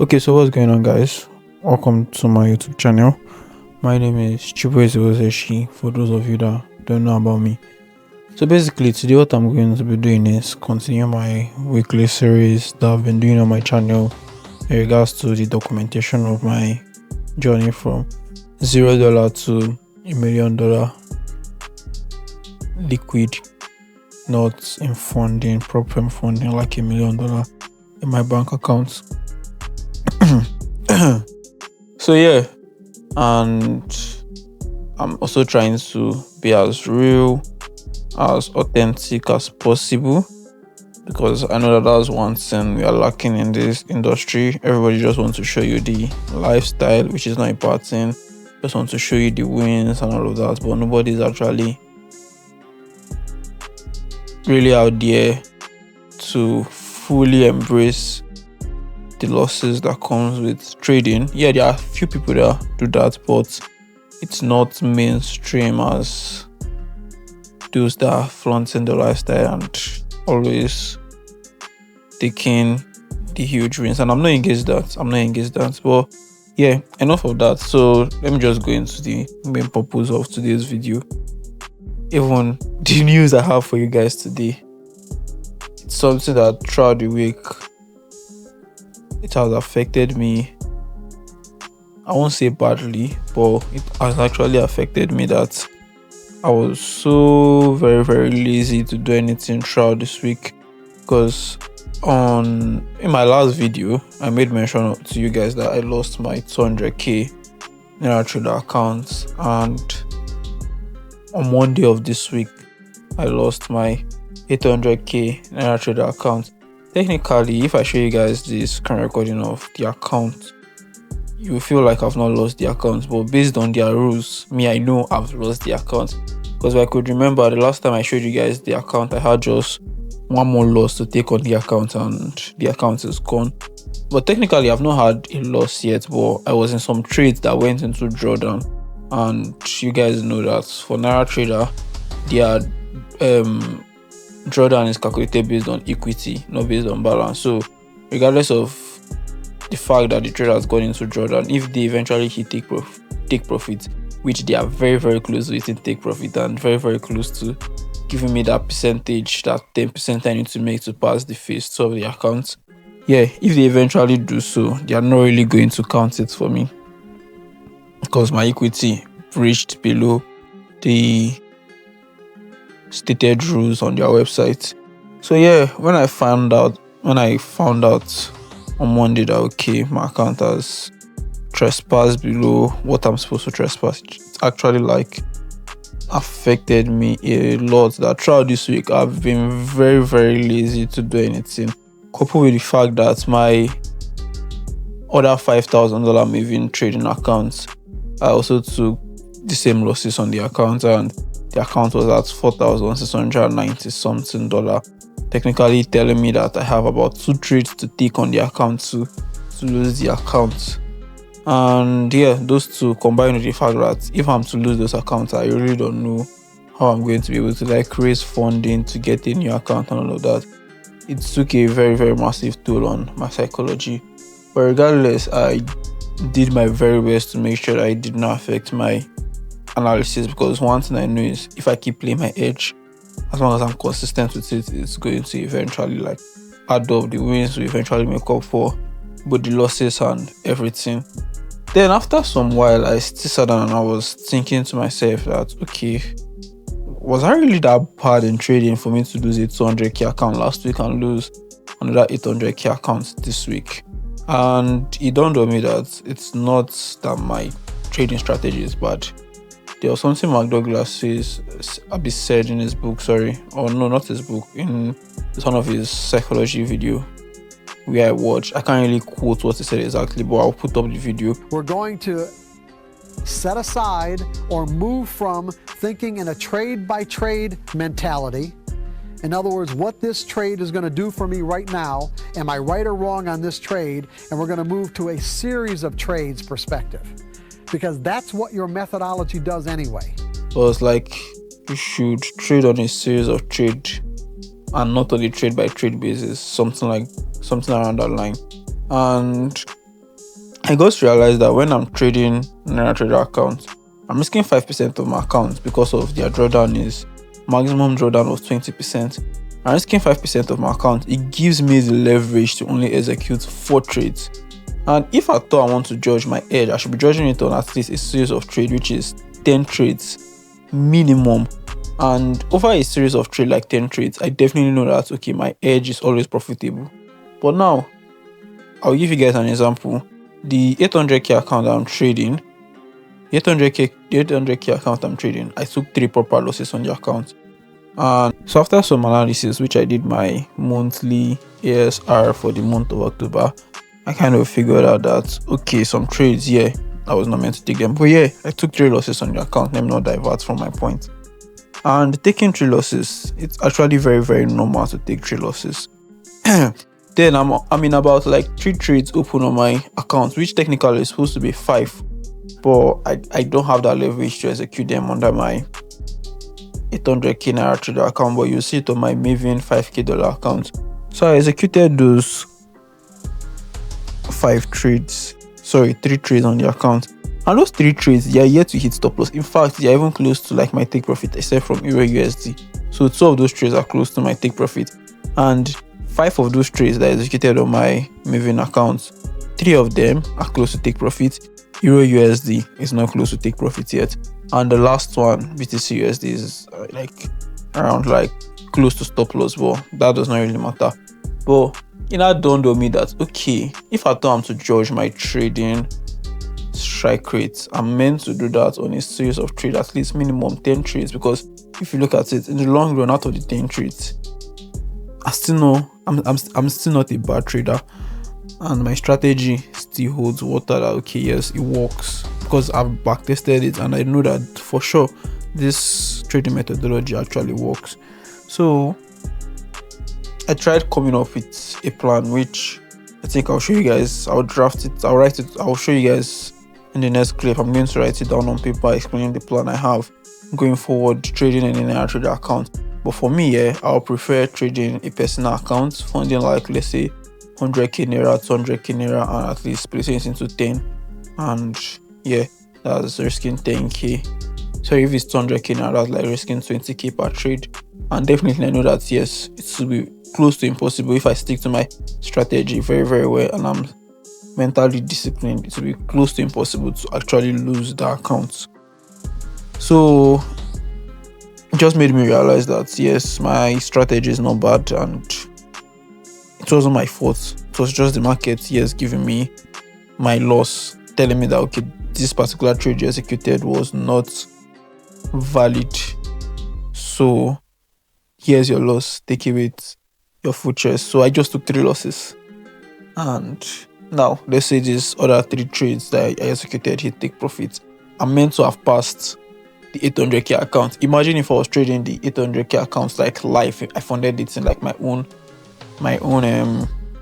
Okay, so what's going on, guys? Welcome to my YouTube channel. My name is Chibueze, for those of you that don't know about me. So basically today what I'm going to be doing is continue my weekly series that I've been doing on my channel in regards to the documentation of my journey from $0 to $1 million liquid, not in funding, proper funding, like $1 million in my bank account. So yeah, and I'm also trying to be as real, as authentic as possible, because I know that that's one thing we are lacking in this industry. Everybody just wants to show you the lifestyle, which is not important. Just want to show you the wins and all of that, but nobody's actually really out there to fully embrace the losses that comes with trading. Yeah, there are a few people that do that, but it's not mainstream as those that are flaunting the lifestyle and always taking the huge wins. And I'm not against that. But yeah, enough of that. So let me just go into the main purpose of today's video. Even the news I have for you guys today, it's something that throughout the week it has affected me. I won't say badly, but it has actually affected me that I was so very lazy to do anything throughout this week. Because in my last video I made mention to you guys that I lost my 200k NairaTrader account, and on Monday of this week I lost my 800k NairaTrader account. Technically, if I show you guys this screen recording of the account, you feel like I've not lost the account, but based on their rules, I know I've lost the account. Because I could remember the last time I showed you guys the account, I had just one more loss to take on the account and the account is gone. But technically I've not had a loss yet, but I was in some trades that went into drawdown, and you guys know that for NairaTrader their drawdown is calculated based on equity, not based on balance. So regardless of the fact that the trader has gone into drawdown, if they eventually hit take profit, which they are very close to hitting take profit and very close to giving me that percentage, that 10% I need to make to pass the phase 2 of the account. Yeah, if they eventually do so, they are not really going to count it for me because my equity reached below the stated rules on their website. So yeah, when I found out on Monday that okay, my account has trespassed below what I'm supposed to trespass, it's actually like affected me a lot. That throughout this week I've been very lazy to do anything, coupled with the fact that my other $5,000 Maven trading accounts, I also took the same losses on the account, and the account was at $4,690 something dollar, technically telling me that I have about 2 trades to take on the account to lose the account. And yeah, those two combined with the fact that if I'm to lose those accounts, I really don't know how I'm going to be able to like raise funding to get a new account and all of that. It took a very massive toll on my psychology. But regardless, I did my very best to make sure that it did not affect my analysis, because one thing I know is if I keep playing my edge, as long as I'm consistent with it, it's going to eventually like add up. The wins will eventually make up for both the losses and everything. Then after some while, I still sat down and I was thinking to myself that okay, was I really that bad in trading for me to lose a 200k account last week and lose another 800k account this week? And it dawned on me that it's not that my trading strategy is bad. There was something Mark Douglas said in his book, not his book, in one of his psychology video where I watched. I can't really quote what he said exactly, but I'll put up the video. We're going to set aside or move from thinking in a trade by trade mentality. In other words, what this trade is going to do for me right now, am I right or wrong on this trade? And we're going to move to a series of trades perspective, because that's what your methodology does anyway. So it's like you should trade on a series of trade and not on a trade by trade basis, something around that line. And I got to realize that when I'm trading NairaTrader accounts, I'm risking 5% of my account because of their drawdown is maximum drawdown of 20%. I'm risking 5% of my account. It gives me the leverage to only execute 4 trades. And if I thought I want to judge my edge, I should be judging it on at least a series of trades, which is 10 trades minimum. And over a series of trades like 10 trades, I definitely know that okay, my edge is always profitable. But now, I'll give you guys an example. The 800k account I'm trading, 800k account I'm trading, I took 3 proper losses on the account. And so after some analysis, which I did my monthly ASR for the month of October, I kind of figured out that okay, some trades, yeah, I was not meant to take them, but yeah, I took 3 losses on the account. Let me not divert from my point. And taking 3 losses, it's actually very, very normal to take 3 losses. Then I'm in about like 3 trades open on my account, which technically is supposed to be 5, but I don't have that leverage to execute them under my 800k NairaTrader account, but you see it on my Maven $5k account. So I executed those 3 trades on the account, and those 3 trades, they are yet to hit stop loss. In fact, they are even close to like my take profit, except from Euro USD. So 2 of those trades are close to my take profit, and 5 of those trades that I executed on my Maven account, 3 of them are close to take profit. Euro USD is not close to take profit yet, and the last one, BTC USD, is like around like close to stop loss, but that does not really matter. But it now dawned on me that okay, if I thought I'm to judge my trading strike rates, I'm meant to do that on a series of trades, at least minimum 10 trades, because if you look at it in the long run, out of the 10 trades, I still know I'm still not a bad trader, and my strategy still holds water. That okay, yes, it works because I've backtested it and I know that for sure this trading methodology actually works. So I tried coming up with a plan, which I think I'll show you guys. I'll draft it, I'll write it, I'll show you guys in the next clip. I'm going to write it down on paper, explaining the plan I have going forward trading in a NairaTrader account. But for me, yeah, I'll prefer trading a personal account, funding like let's say 100k Naira, 200k Naira, and at least splitting it into 10. And yeah, that's risking 10k. So if it's 200k Naira, that's like risking 20k per trade. And definitely I know that yes, it will be close to impossible if I stick to my strategy very, very well and I'm mentally disciplined. It will be close to impossible to actually lose the account. So it just made me realize that yes, my strategy is not bad and it wasn't my fault. It was just the market, yes, giving me my loss, telling me that okay, this particular trade you executed was not valid. So here's your loss, take it with your full chest. So I just took 3 losses. And now let's say these other 3 trades that I executed hit take profit. I'm meant to have passed the 800k account. Imagine if I was trading the 800k accounts like live. I funded it in like my own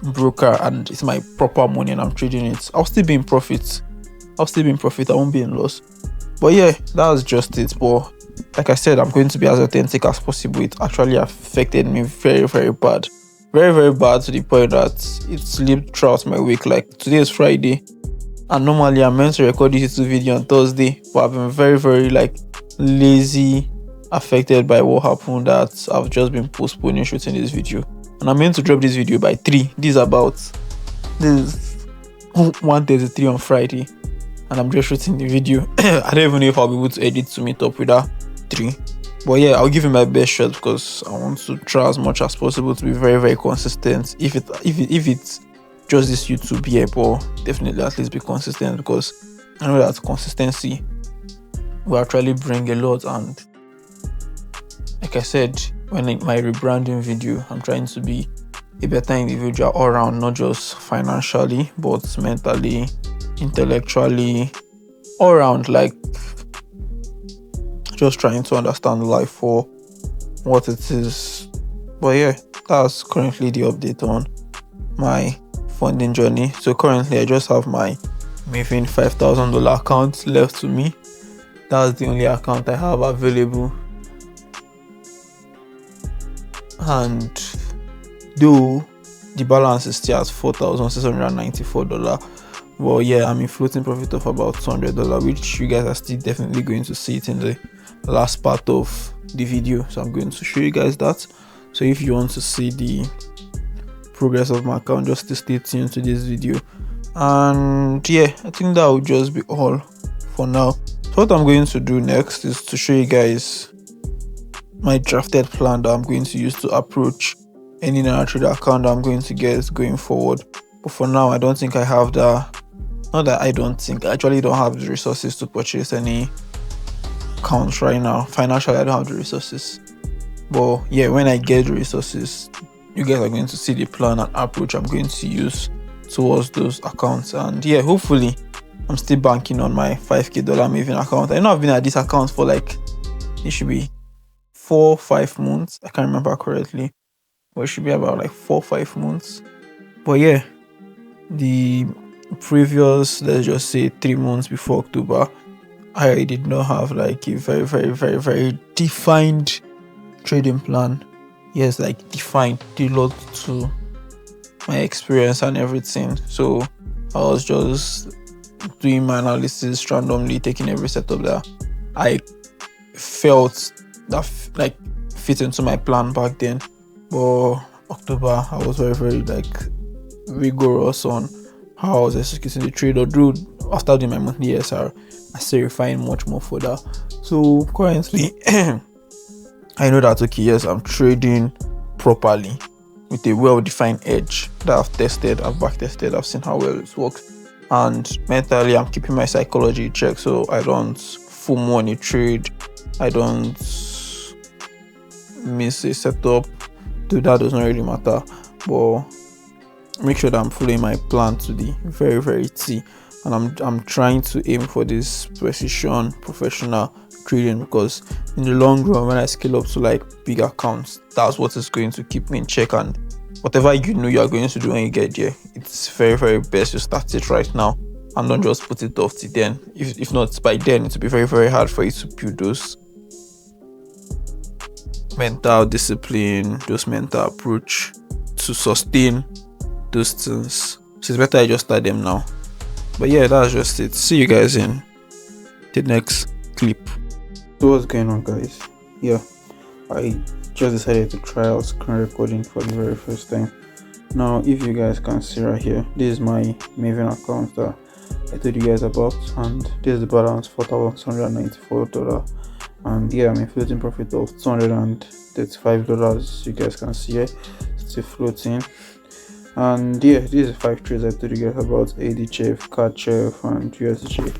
broker, and it's my proper money and I'm trading it. I'll still be in profit. I won't be in loss. But yeah, that's just it. But like I said, I'm going to be as authentic as possible. It actually affected me very, very bad. Very, very bad, to the point that it slipped throughout my week. Like today is Friday, and normally I'm meant to record this YouTube video on Thursday, but I've been very, very like lazy, affected by what happened, that I've just been postponing shooting this video. And I'm meant to drop this video by 3. This is 1:33 on Friday, and I'm just shooting the video. I don't even know if I'll be able to edit to meet up with that 3. But yeah, I'll give it my best shot because I want to try as much as possible to be very, very consistent. If it's just this YouTube, yeah, but definitely at least be consistent, because I know that consistency will actually bring a lot. And like I said, when in my rebranding video, I'm trying to be a better individual all around, not just financially, but mentally, intellectually, all around, like just trying to understand life for what it is. But yeah, that's currently the update on my funding journey. So currently I just have my Maven $5,000 account left to me. That's the only account I have available. And though the balance is still at $4,694. Well, yeah, I'm in floating profit of about $200, which you guys are still definitely going to see it in the last part of the video. So I'm going to show you guys that. So if you want to see the progress of my account, just stay tuned to this video. And yeah, I think that will just be all for now. So what I'm going to do next is to show you guys my drafted plan that I'm going to use to approach any NairaTrader account that I'm going to get going forward. But for now, I don't think I have the, not that I don't think, I actually don't have the resources to purchase any accounts right now. Financially, I don't have the resources. But yeah, when I get the resources, you guys are going to see the plan and approach I'm going to use towards those accounts. And yeah, hopefully I'm still banking on my $5K Maven account. I know I've been at this account for like, it should be 4-5 months. I can't remember correctly, but it should be about like 4-5 months. But yeah, the previous, let's just say 3 months before October, I did not have like a very defined trading plan. Yes, like defined, a lot to my experience and everything. So I was just doing my analysis randomly, taking every setup that I felt that like fit into my plan back then. But October, I was very like rigorous on how I was executing the trade. Although after doing my monthly SR, I still refined much more further. So currently I know that okay, yes, I'm trading properly with a well-defined edge that I've tested, I've back tested, I've seen how well it works. And mentally I'm keeping my psychology in check, so I don't FOMO on a trade, I don't miss a setup. Though that does not really matter, but make sure that I'm following my plan to the very T, and I'm trying to aim for this precision professional trading, because in the long run, when I scale up to like big accounts, that's what is going to keep me in check. And whatever you know you are going to do when you get there, it's very best you start it right now and don't just put it off till then. If not, by then it will be very hard for you to build those mental discipline, those mental approach to sustain those things. So it's better I just start them now. But yeah, that's just it. See you guys in the next clip. So what's going on, guys? Yeah, I just decided to try out screen recording for the very first time. Now, if you guys can see right here, this is my Maven account that I told you guys about, and this is the balance, $4,694. And yeah, I'm in floating profit of $235. You guys can see it, still floating. And yeah, these are 5 trades I told you guys about: AD Chef, Cat Chef, and USG.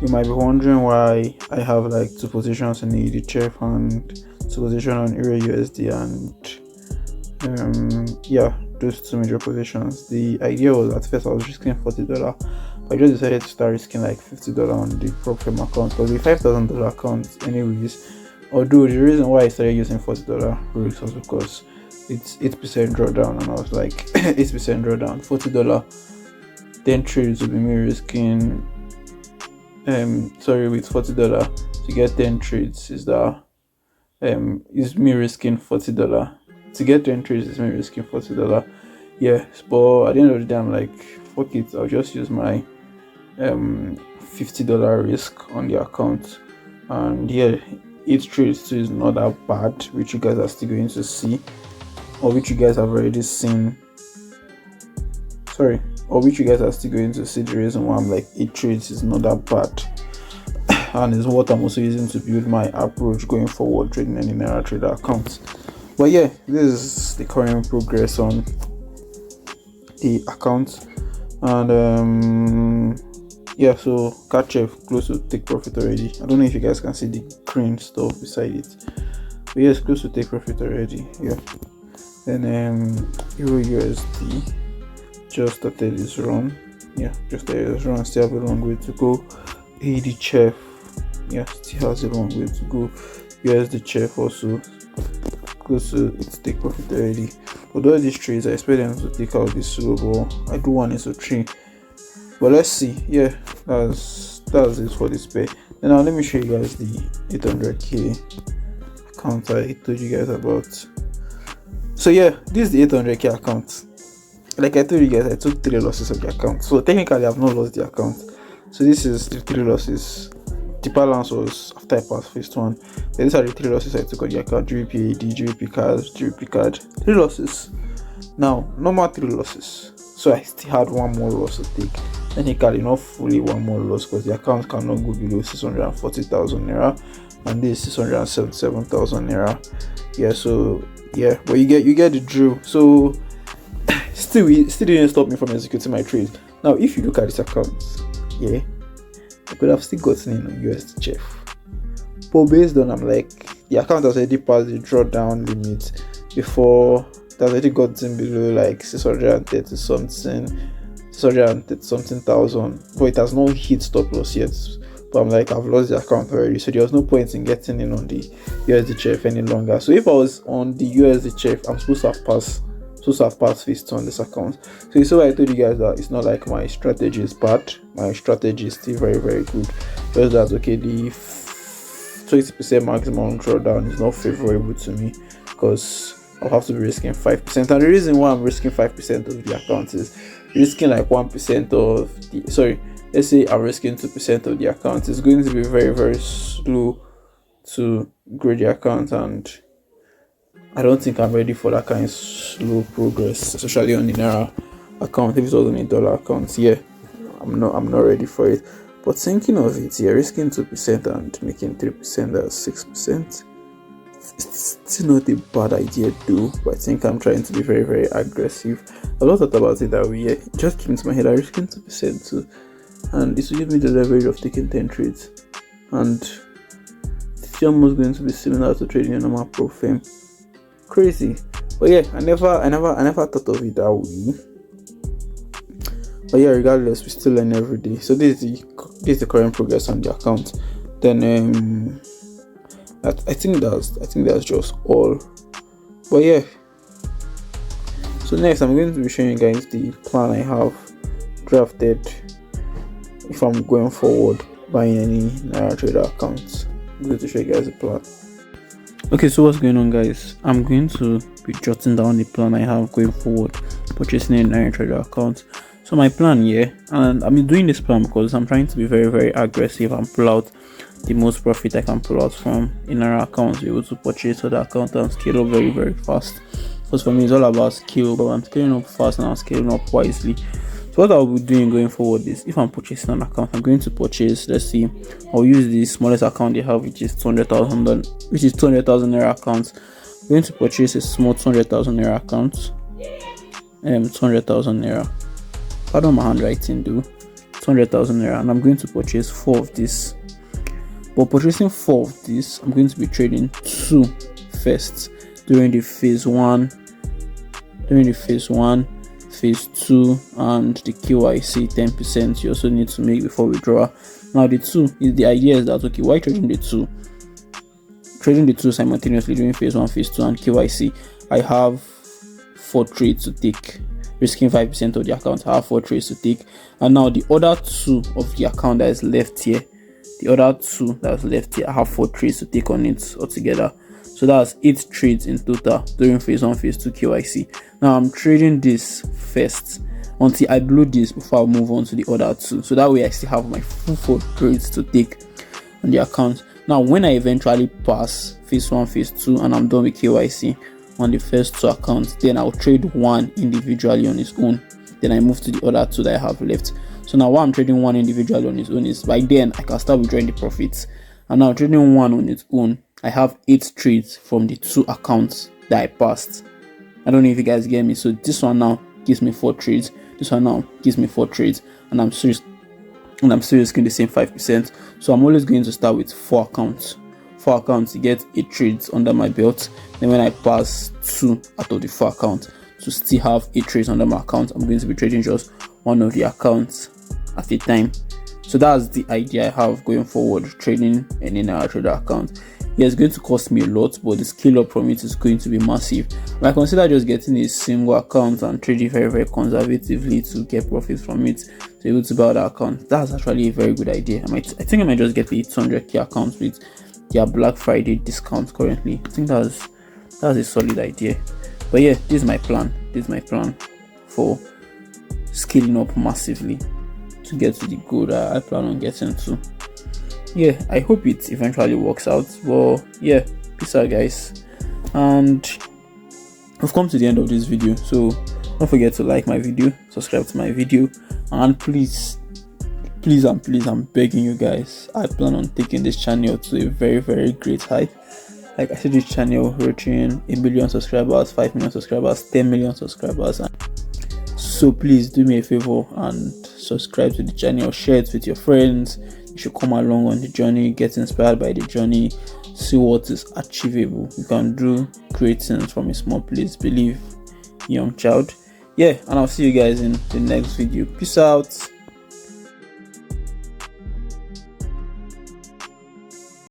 You might be wondering why I have like 2 positions in AD Chef and 2 positions on Euro USD, and yeah, those 2 major positions. The idea was at first I was risking $40, but I just decided to start risking like $50 on the prop firm account, because the $5,000 account anyways. Although the reason why I started using $40 risk was because it's 8% drawdown, and I was like 8% drawdown, $40, 10 trades will be me risking with $40 to get 10 trades is that is me risking $40 to get 10 trades is me risking $40. Yeah, but at the end of the day I'm like, fuck it, I'll just use my $50 risk on the account. And yeah, 8 trades too is not that bad, which you guys are still going to see, or which you guys have already seen, or which you guys are still going to see. The reason why I'm like 8 trades is not that bad, and is what I'm also using to build my approach going forward trading any NairaTrader accounts. But yeah, this is the current progress on the account. And yeah, so Cat Chef close to take profit already. I don't know if you guys can see the green stuff beside it, but yeah, it's close to take profit already. Yeah, then Euro USD just started its run. Yeah, just started its run, still have a long way to go. AD Chef, yeah, still has a long way to go. USD Chef also close to its take profit already. Although these trades I expect them to take out this slow, but I do want it to 3. But let's see. Yeah, that's it for this pay. Then now let me show you guys the 800k account I told you guys about. So yeah, this is the 800k account. like I told you guys, I took 3 losses of the account. So technically I've not lost the account. So this is the 3 losses. The balance was after I passed phase 1. Then these are the 3 losses I took on the account: GBP AD, GBP card, GBP card. 3 losses. Now, normal 3 losses. So I still had one more loss to take. Technically not fully one more loss, because the account cannot go below 640,000 naira, and this is 677,000 naira. Yeah, so yeah, but you get the drill. So still didn't stop me from executing my trade. Now if you look at this account, yeah, I could have still gotten in on USD but based on, I'm like, the account has already passed the drawdown limit before. It has already gotten below like 630 something thousand, but it has not hit stop loss yet. But I'm like, I've lost the account already, so there was no point in getting in on the USD any longer. So if I was on the USD I'm supposed to have passed phase 2 on this account. So you saw I told you guys that it's not like my strategy is bad. My strategy is still very, very good. Just that, okay, the 20% maximum drawdown is not favorable to me, because I'll have to be risking 5%. And the reason why I'm risking 5% of the account is risking like 1% of the, sorry, let's say I'm risking 2% of the account. It's going to be very, very slow to grow the account, and I don't think I'm ready for that kind of slow progress, especially on the Naira account. If it's all on a dollar account, yeah, I'm not ready for it. But thinking of it, yeah, risking 2% and making 3%, that's 6%. It's still not a bad idea though, but I think I'm trying to be very, very aggressive. I've not thought about it that way yet. It just came into my head, I'm risking 2% too, and this will give me the leverage of taking 10 trades, and it's almost going to be similar to trading a normal prop firm. Crazy. But yeah, I never thought of it that way. But yeah, regardless, we still learn every day. So this is the current progress on the account. Then I think that's just all. But yeah, so next I'm going to be showing you guys the plan I have drafted if I'm going forward buying any NairaTrader accounts. I'm going to show you guys the plan. Okay, so what's going on, guys? I'm going to be jotting down the plan I have going forward purchasing a NairaTrader account. So my plan here, and I'm doing this plan because I'm trying to be very, very aggressive and pull out the most profit I can pull out from in our account, be able to purchase other account and scale up very, very fast. Because for me it's all about scale, but I'm scaling up fast and I'm scaling up wisely. So what I'll be doing going forward is, if I'm purchasing an account, I'm going to purchase, let's see, I'll use the smallest account they have, which is 200,000 naira account. I'm going to purchase a small 200,000 naira account. 200,000 naira. Pardon my handwriting, though. 200,000 naira, and I'm going to purchase 4 of this. But purchasing 4 of this, I'm going to be trading 2 first during the phase 1, phase 2, and the KYC 10% you also need to make before withdrawal. Now the idea is that, okay, why trading the two? Trading the two simultaneously during phase 1, phase 2, and KYC. I have 4 trades to take, risking 5% of the account. I have 4 trades to take, and now the other 2 of the account that is left here, I have 4 trades to take on it altogether. So that's 8 trades in total during phase 1, phase 2 KYC. Now I'm trading this first until I blow this before I move on to the other 2. So that way I still have my full 4 trades to take on the account. Now when I eventually pass phase 1, phase 2, and I'm done with KYC on the first 2 accounts, then I'll trade one individually on its own. Then I move to the other 2 that I have left. So now while I'm trading one individually on its own, is by then I can start withdrawing the profits. And now trading one on its own, I have 8 trades from the 2 accounts that I passed. I don't know if you guys get me. So this one now gives me 4 trades. This one now gives me 4 trades, and I'm still risking the same 5%. So I'm always going to start with 4 accounts. 4 accounts to get 8 trades under my belt. Then when I pass 2 out of the 4 accounts to still have 8 trades under my account, I'm going to be trading just one of the accounts at a time. So that's the idea I have going forward, trading any NairaTrader account. Yeah, it's going to cost me a lot, but the scale up from it is going to be massive. I consider just getting a single account and trading very, very conservatively to get profits from it, to be able to buy that account. That's actually a very good idea. I think I might just get the 200k account with their Black Friday discount currently. I think that's a solid idea. But yeah, this is my plan. for scaling up massively to get to the goal that I plan on getting to. Yeah, I hope it eventually works out. Well, yeah, peace out, guys. And we've come to the end of this video, so don't forget to like my video, subscribe to my video, and please, I'm begging you guys, I plan on taking this channel to a very, very great height. Like I said, this channel reaching 1 million subscribers, 5 million subscribers, 10 million subscribers. So please do me a favor and subscribe to the channel, share it with your friends. You should come along on the journey, get inspired by the journey, see what is achievable. You can do great things from a small place. Believe, young child. Yeah, and I'll see you guys in the next video. Peace out.